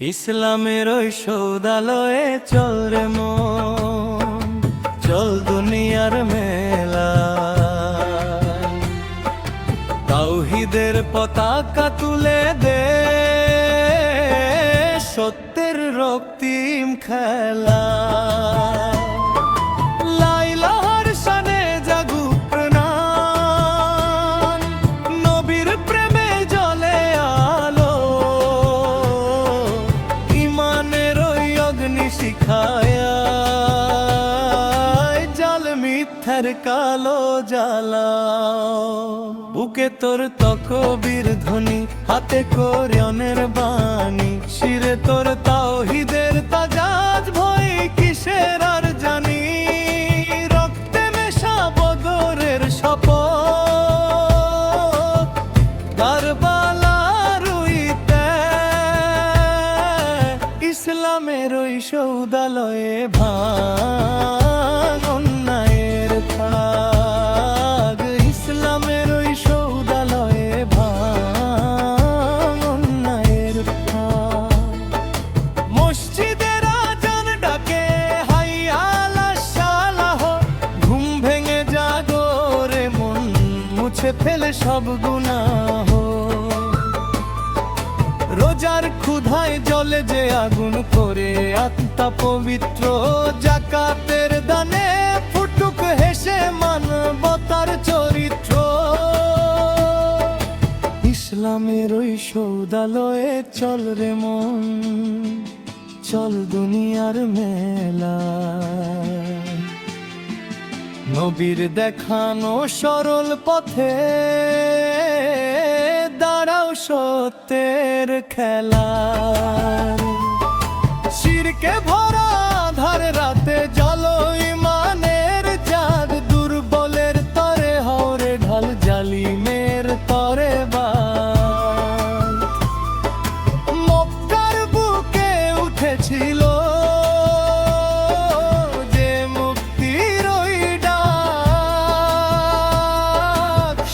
ইসলামের ওই সৌদালয়ে চল রে মন, চল দুনিয়ার মেলা। তাওহীদের পতাকা তুলে দে, সত্যের রক্তিম খেলা। জাল মিথ্যার কালো জ্বালাও, বুকে তোর তকবীর ধ্বনি, হাতে কোরআনের বাণী, শিরে তোর তাওহীদের তাজাজ, ভয় কিসের আর জানি। রক্তে মেশা বদরের শপথ, কারবালার উইতে ইসলামের ওই সৌদালয়ে ভাঙ অন্যায়ের থাগ। ইসলামের ওই সৌদালয়ে ভাঙ অন্যায়ের থাগ। মসজিদের আজান ডাকে হাইয়া আলাস সালাহ, ঘুম ভেঙে জাগো রে মন, মুছে ফেলে সব গুনাহ। রোজার ক্ষুধায় জ্বলে যে আগুন করে আত্মা পবিত্র, যাকাতের দানে ফুটুক হেসে মানবতার চরিত্র। ইসলামের ওই সৌদালয়ে চল রে মন, চল দুনিয়ার মেলা। নবীর দেখানো সরল পথে দাঁড়াও সত্যের খেলা। শিরকে ভরা আঁধার রাতে জ্বলো ঈমানের চাঁদ, দুর্বলের তরে হওরে ঢাল, জালিমের তরে বাঁধ। মক্কার বুকে উঠেছিল যে মুক্তির ওই ডাক,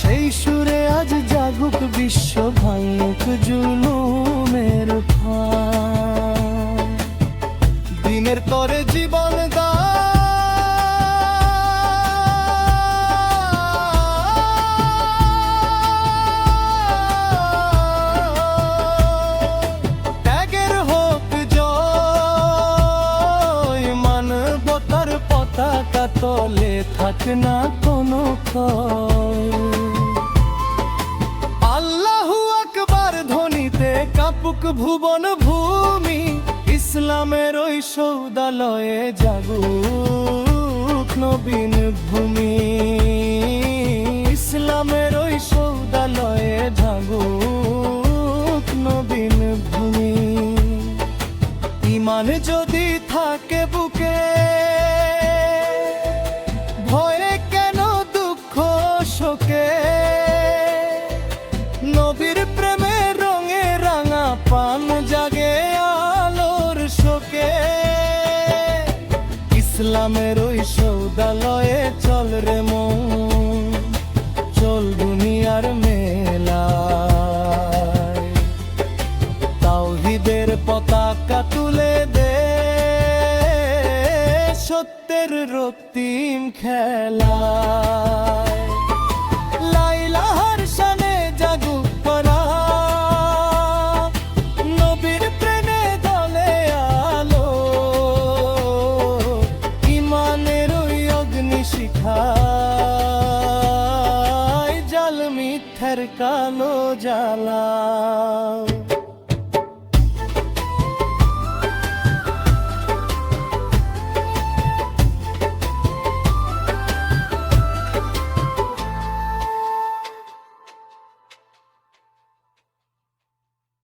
সেই সুরে আজ জাগুক বিশ্ব, ভাঙুক জুলুমের ফাঁদ। দিনের তরে জীবন ত্যাগের হোক জয়, মানবতার পতাকা তলে থাক না কোনো ক্ষয়। আল্লাহু আকবার ধ্বনিতে কাঁপুক ভুবন ভূমি, ইসলামের ওই সৌদালয়ে জাগুক নবীন ভূমি। ইসলামের ওই সৌদালয়ে জাগুক নবীন ভূমি। ঈমান যদি থাকে বুকে, ভয়ে কেন দুঃখ শোকে। নবীর প্রেমের রঙে রাঙা পান জাগে আলোর শোকে। ইসলামের ওই সৌদালয়ে চল রে মন, চল দুনিয়ার মেলায়। তাওহীদের পতাকা তুলে দে, সত্যের রক্তিম খেলা। লাইলাহার শানে জাগুক পরা, নবীর প্রেমে দলে আলো। ঈমানের ওই অগ্নি শিখায়, জাল মিথ্যার কালো জ্বালা।